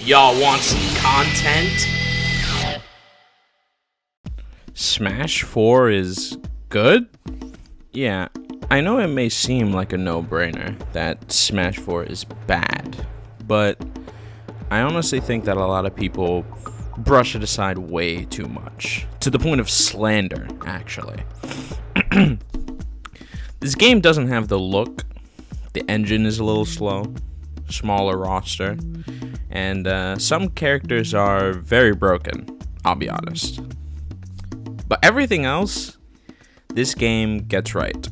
Y'all want some content? Smash 4 is good? Yeah, I know it may seem like a no-brainer that Smash 4 is bad, but I honestly think that a lot of people brush it aside way too much, to the point of slander, actually. This game doesn't have the look, the engine is a little slow, smaller roster, and some characters are very broken, I'll be honest. But everything else, this game gets right.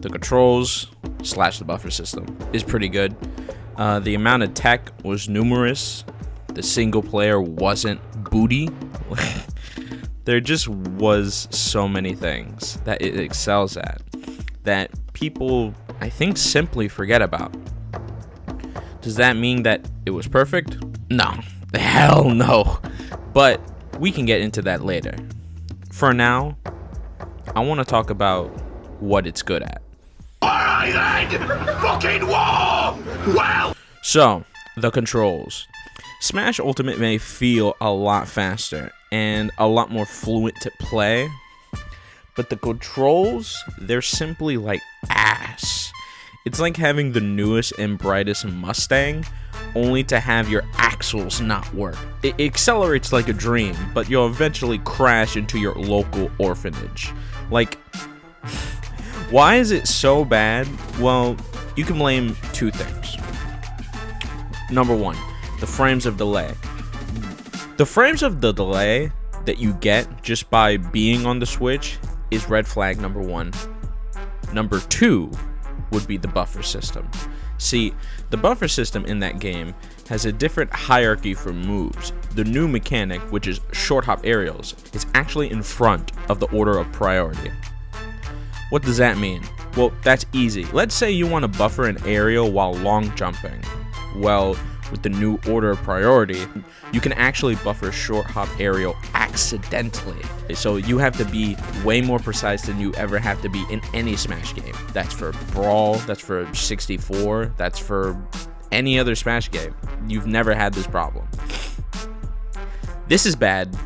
The controls / the buffer system is pretty good. The amount of tech was numerous. The single player wasn't booty. There just was so many things that it excels at that people, I think, simply forget about. Does that mean that it was perfect? No. Hell no. But we can get into that later. For now, I want to talk about what it's good at. Alright then! Fucking war! Well! So, the controls. Smash Ultimate may feel a lot faster and a lot more fluent to play, but the controls, they're simply like ass. It's like having the newest and brightest Mustang, only to have your axles not work. It accelerates like a dream, but you'll eventually crash into your local orphanage. Like, why is it so bad? Well, you can blame two things. Number one, the frames of delay. The frames of the delay that you get just by being on the Switch is red flag number one. Number two would be the buffer system. See, the buffer system in that game has a different hierarchy for moves. The new mechanic, which is short hop aerials, is actually in front of the order of priority. What does that mean? Well, that's easy. Let's say you want to buffer an aerial while long jumping. Well, with the new order of priority, you can actually buffer short hop aerial accidentally. So you have to be way more precise than you ever have to be in any Smash game. That's for Brawl, that's for 64, that's for any other Smash game. You've never had this problem. This is bad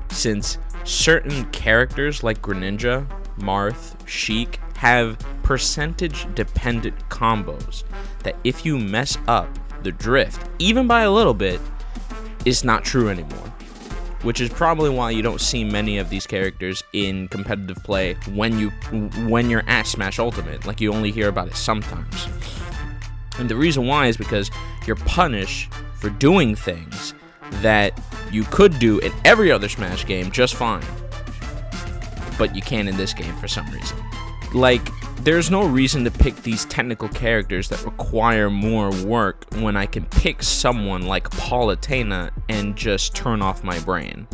since certain characters like Greninja, Marth, Sheik have percentage dependent combos that if you mess up the drift, even by a little bit, is not true anymore. Which is probably why you don't see many of these characters in competitive play when you're at Smash Ultimate. Like, you only hear about it sometimes. And the reason why is because you're punished for doing things that you could do in every other Smash game just fine, but you can't in this game for some reason. Like, there's no reason to pick these technical characters that require more work when I can pick someone like Palutena and just turn off my brain.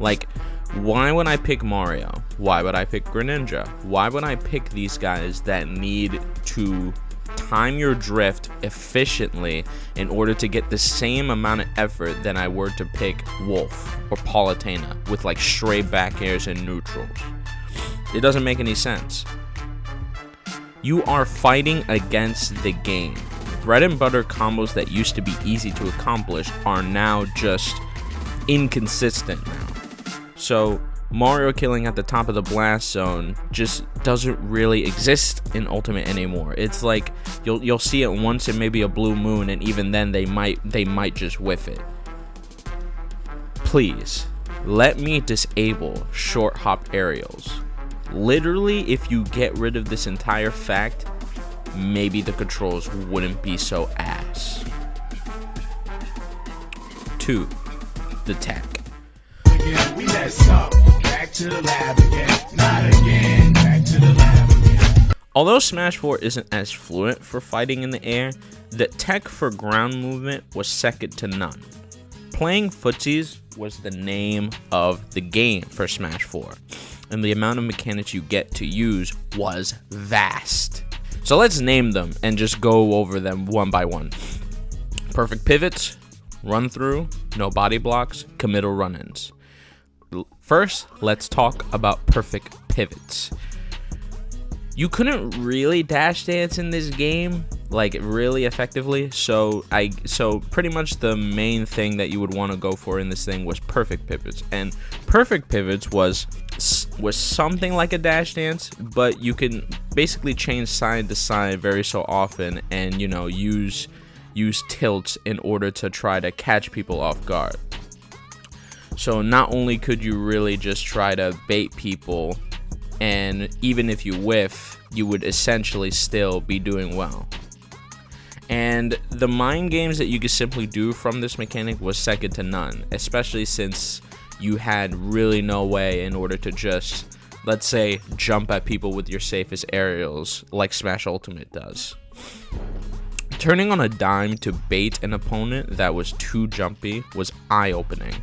Like, why would I pick Mario? Why would I pick Greninja? Why would I pick these guys that need to time your drift efficiently in order to get the same amount of effort than I were to pick Wolf or Palutena with like stray back airs and neutrals? It doesn't make any sense. You are fighting against the game. Bread and butter combos that used to be easy to accomplish are now just inconsistent now. So Mario killing at the top of the blast zone just doesn't really exist in Ultimate anymore. It's like you'll see it once in maybe a blue moon, and even then they might just whiff it. Please let me disable short hop aerials. Literally, if you get rid of this entire fact, maybe the controls wouldn't be so ass. 2. The tech. We messed up. Back to the lab again. Not again. Back to the lab again. Although Smash 4 isn't as fluent for fighting in the air, the tech for ground movement was second to none. Playing footsies was the name of the game for Smash 4. And the amount of mechanics you get to use was vast. So let's name them and just go over them one by one. Perfect pivots, run through, no body blocks, committal run-ins. First, let's talk about perfect pivots. You couldn't really dash dance in this game, like really effectively. So pretty much the main thing that you would want to go for in this thing was perfect pivots, and perfect pivots was something like a dash dance, but you can basically change side to side very so often, and you know, use tilts in order to try to catch people off guard. So not only could you really just try to bait people, and even if you whiff, you would essentially still be doing well. And the mind games that you could simply do from this mechanic was second to none, especially since you had really no way in order to just, let's say, jump at people with your safest aerials like Smash Ultimate does. Turning on a dime to bait an opponent that was too jumpy was eye-opening.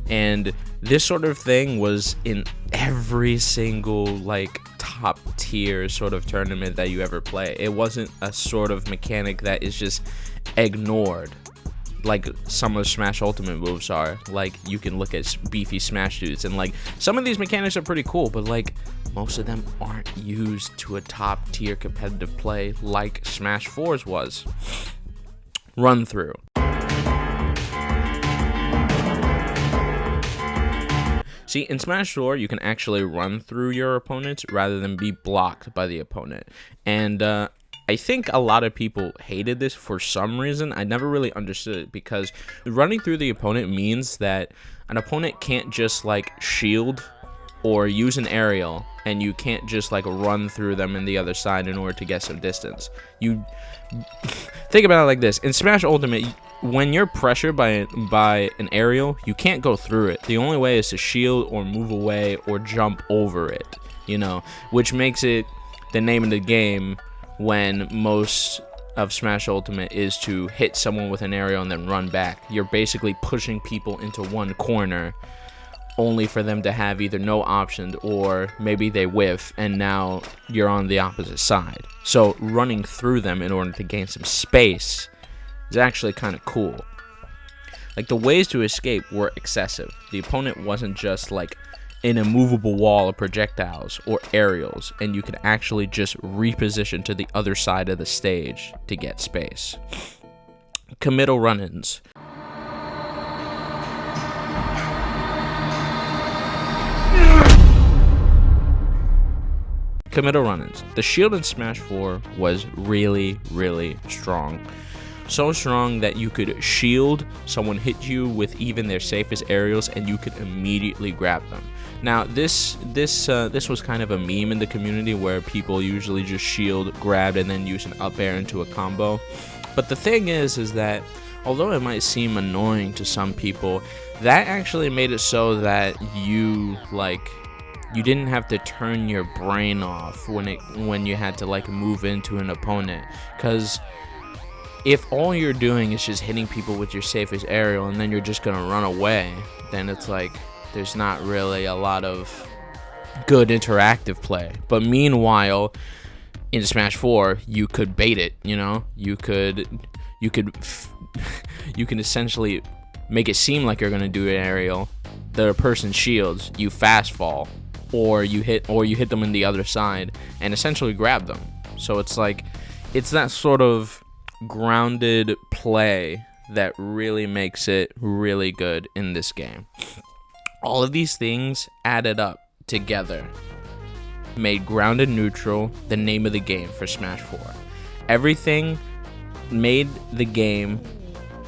And this sort of thing was in every single like top tier sort of tournament that you ever play. It wasn't a sort of mechanic that is just ignored like some of Smash Ultimate moves are. Like, you can look at beefy Smash dudes, and like some of these mechanics are pretty cool, but like most of them aren't used to a top tier competitive play like Smash 4's was. Run through. See, in Smash 4, you can actually run through your opponents rather than be blocked by the opponent. And I think a lot of people hated this for some reason. I never really understood it, because running through the opponent means that an opponent can't just like shield or use an aerial, and you can't just like run through them in the other side in order to get some distance. You think about it like this. In Smash Ultimate, when you're pressured by an aerial, you can't go through it. The only way is to shield or move away or jump over it, you know, which makes it the name of the game when most of Smash Ultimate is to hit someone with an aerial and then run back. You're basically pushing people into one corner only for them to have either no option, or maybe they whiff and now you're on the opposite side. So running through them in order to gain some space is actually kind of cool. Like, the ways to escape were excessive. The opponent wasn't just like an immovable wall of projectiles or aerials, and you could actually just reposition to the other side of the stage to get space. Committal run-ins. Committal run-ins. The shield in Smash 4 was really, really strong. So strong that you could shield, someone hit you with even their safest aerials, and you could immediately grab them. Now, this was kind of a meme in the community, where people usually just shield, grab, and then use an up air into a combo. But the thing is that although it might seem annoying to some people, that actually made it so that you didn't have to turn your brain off when you had to like move into an opponent. Because if all you're doing is just hitting people with your safest aerial and then you're just gonna run away, then it's like there's not really a lot of good interactive play. But meanwhile, in Smash 4, you could bait it, you know? You can essentially make it seem like you're gonna do an aerial. The person shields, you fast fall, or you hit them in the other side and essentially grab them. So it's like, it's that sort of grounded play that really makes it really good in this game. All of these things added up together made grounded neutral the name of the game for Smash 4. Everything made the game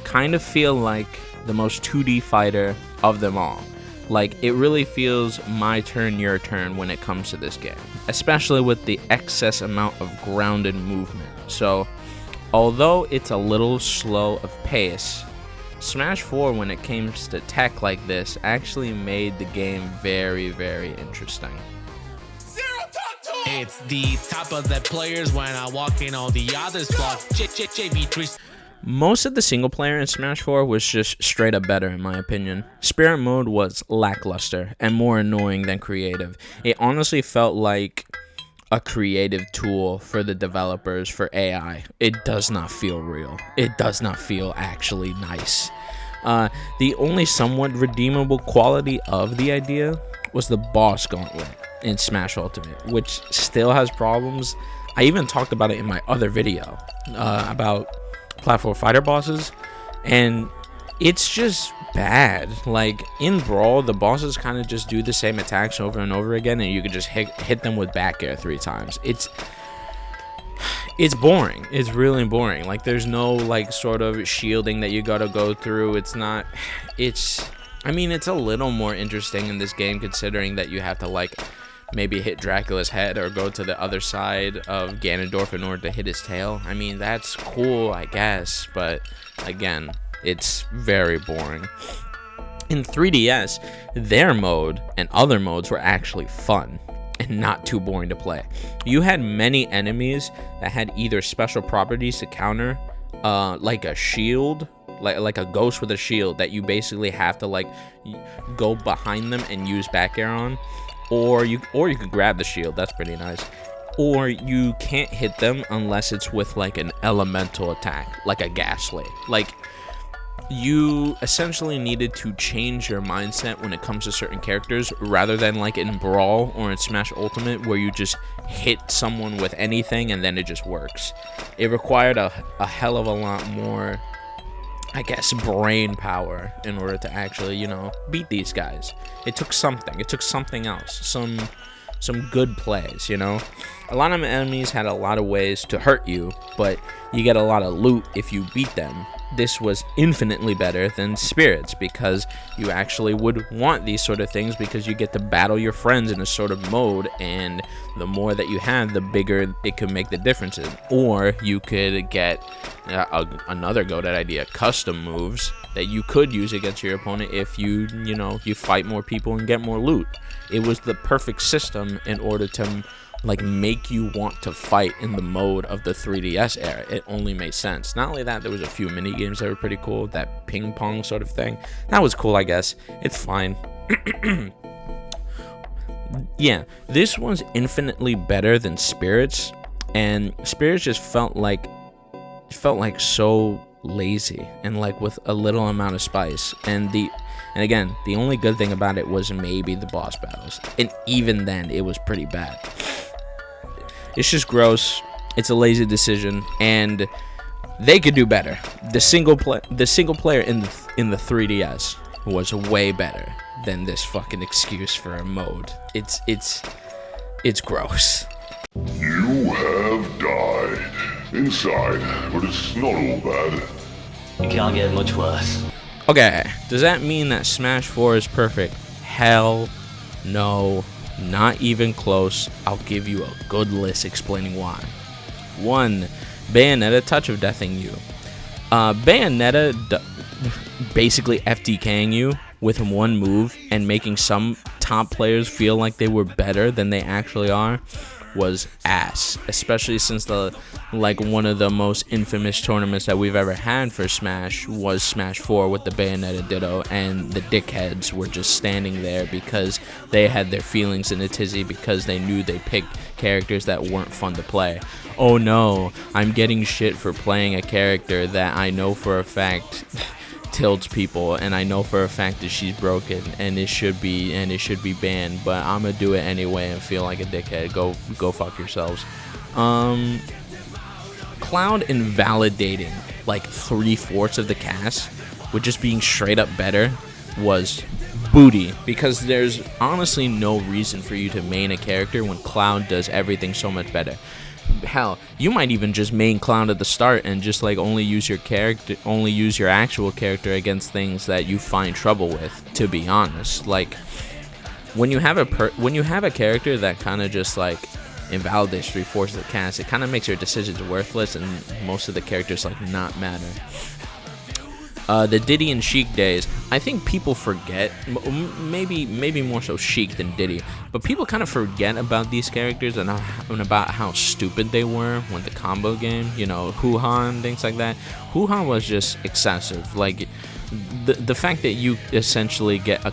kind of feel like the most 2D fighter of them all. Like, it really feels my turn, your turn when it comes to this game, especially with the excess amount of grounded movement. So although it's a little slow of pace, Smash 4, when it came to tech like this, actually made the game very, very interesting. It's the top of the players when I walk in on the other spot. JV3. Most of the single player in Smash 4 was just straight up better, in my opinion. Spirit mode was lackluster and more annoying than creative. It honestly felt like a creative tool for the developers for AI. It does not feel real. It does not feel actually nice. The only somewhat redeemable quality of the idea was the boss gauntlet. in Smash Ultimate, which still has problems. I even talked about it in my other video about platform fighter bosses, and it's just bad. Like in Brawl, the bosses kind of just do the same attacks over and over again, and you can just hit them with back air 3 times. It's boring. It's really boring. Like there's no like sort of shielding that you gotta go through. I mean, it's a little more interesting in this game, considering that you have to like maybe hit Dracula's head or go to the other side of Ganondorf in order to hit his tail. I mean, that's cool, I guess, but again, it's very boring. In 3DS, their mode and other modes were actually fun and not too boring to play. You had many enemies that had either special properties to counter, like a shield, like a ghost with a shield that you basically have to like go behind them and use back air on, or you could grab the shield. That's pretty nice. Or you can't hit them unless it's with like an elemental attack, like a Ghastly. Like you essentially needed to change your mindset when it comes to certain characters, rather than like in Brawl or in Smash Ultimate where you just hit someone with anything and then it just works. It required a hell of a lot more, I guess, brain power in order to actually, you know, beat these guys. It took something. It took something else. Some good plays, you know? A lot of enemies had a lot of ways to hurt you, but you get a lot of loot if you beat them. This was infinitely better than Spirits, because you actually would want these sort of things, because you get to battle your friends in a sort of mode, and the more that you have, the bigger it could make the differences. Or you could get another go-to idea, custom moves that you could use against your opponent if you fight more people and get more loot. It was the perfect system in order to like make you want to fight in the mode of the 3DS era. It only made sense. Not only that, there was a few mini games that were pretty cool. That ping pong sort of thing, that was cool, I guess. It's fine. Yeah, this one's infinitely better than Spirits, and Spirits just felt like so lazy and like with a little amount of spice. And again, the only good thing about it was maybe the boss battles, and even then it was pretty bad. It's just gross. It's a lazy decision, and they could do better. The single player in the 3DS was way better than this fucking excuse for a mode. It's gross. You have died. Inside, but it's not all bad. It can't get much worse. Okay, does that mean that Smash 4 is perfect? Hell no, not even close. I'll give you a good list explaining why. 1. Bayonetta touch of deathing you. Bayonetta basically FTKing you with one move and making some top players feel like they were better than they actually are was ass, especially since one of the most infamous tournaments that we've ever had for Smash was Smash 4 with the Bayonetta Ditto, and the dickheads were just standing there because they had their feelings in a tizzy because they knew they picked characters that weren't fun to play. Oh no, I'm getting shit for playing a character that I know for a fact tilts people, and I know for a fact that she's broken and it should be banned, but I'm gonna do it anyway and feel like a dickhead. Go fuck yourselves. Cloud invalidating like 3/4 of the cast with just being straight up better was booty, because there's honestly no reason for you to main a character when Cloud does everything so much better. Hell, you might even just main Cloud at the start and just like only use your actual character against things that you find trouble with, to be honest. Like when you have a character that kind of just like invalidates 3/4 of the cast, it kind of makes your decisions worthless and most of the characters like not matter. The Diddy and Sheik days, I think people forget, maybe more so Sheik than Diddy, but people kind of forget about these characters and about how stupid they were when the combo game, Hoo-Ha and things like that. Hoo-Ha was just excessive. Like the fact that you essentially get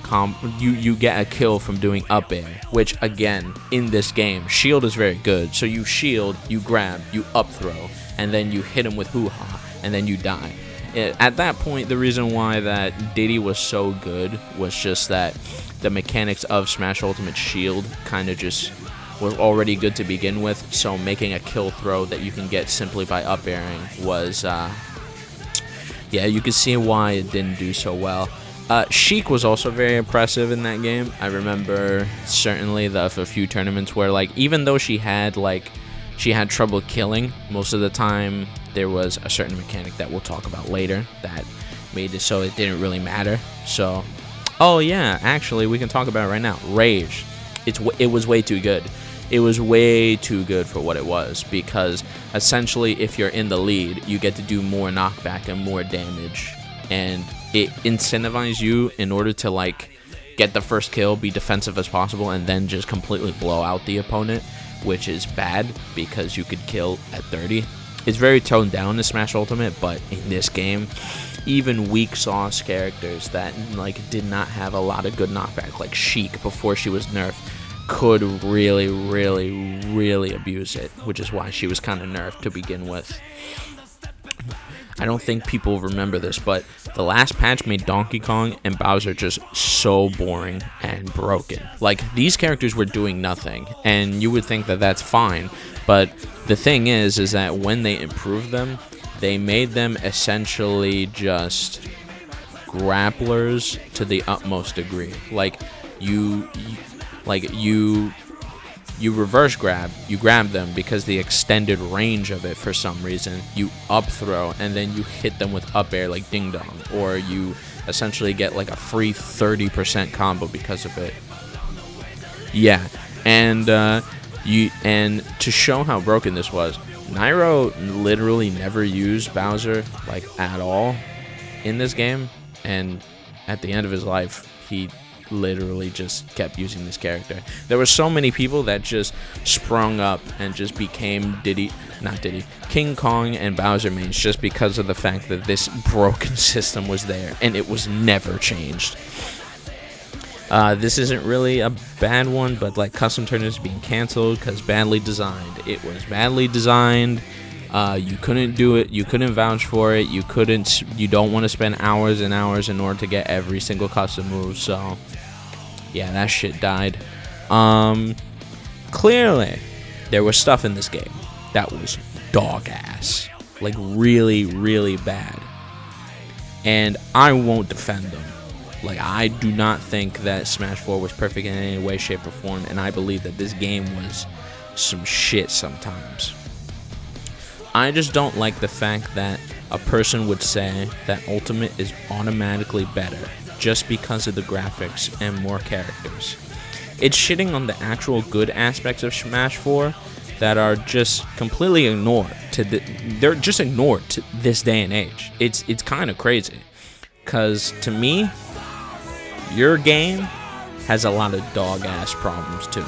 you get a kill from doing up air, which again in this game shield is very good. So you shield, you grab, you up throw, and then you hit him with Hoo-Ha, and then you die. At that point, the reason why that Diddy was so good was just that the mechanics of Smash Ultimate Shield kind of just was already good to begin with, so making a kill throw that you can get simply by up airing was, yeah, you can see why it didn't do so well. Sheik was also very impressive in that game. I remember certainly a few tournaments where, like, even though she had trouble killing, most of the time there was a certain mechanic that we'll talk about later that made it so it didn't really matter. So, oh yeah, actually we can talk about it right now. Rage, it was way too good. It was way too good for what it was, because essentially if you're in the lead, you get to do more knockback and more damage, and it incentivizes you in order to, like, get the first kill, be defensive as possible, and then just completely blow out the opponent, which is bad because you could kill at 30. It's very toned down in Smash Ultimate, but in this game, even weak sauce characters that, like, did not have a lot of good knockback, like Sheik before she was nerfed, could really, really, really abuse it, which is why she was kind of nerfed to begin with. I don't think people remember this, but the last patch made Donkey Kong and Bowser just so boring and broken. Like, these characters were doing nothing, and you would think that that's fine, but the thing is that when they improved them, they made them essentially just grapplers to the utmost degree. Like, you reverse grab, you grab them because the extended range of it, for some reason, you up throw, and then you hit them with up air like Ding Dong, or you essentially get like a free 30% combo because of it. Yeah, and to show how broken this was, Nairo literally never used Bowser, like, at all in this game, and at the end of his life, he literally just kept using this character. There were so many people that just sprung up and just became King Kong and Bowser mains just because of the fact that this broken system was there, and it was never changed. This isn't really a bad one, but, like, custom tournaments being canceled because badly designed. It was badly designed. You couldn't do it. You couldn't vouch for it. You don't want to spend hours and hours in order to get every single custom move. So, yeah, that shit died. Clearly, there was stuff in this game that was dog ass. Like, really, really bad. And I won't defend them. Like, I do not think that Smash 4 was perfect in any way, shape, or form, and I believe that this game was some shit sometimes. I just don't like the fact that a person would say that Ultimate is automatically better just because of the graphics and more characters. It's shitting on the actual good aspects of Smash 4 that are just completely ignored. They're just ignored to this day and age. It's kind of crazy, because to me, your game has a lot of dog ass problems too.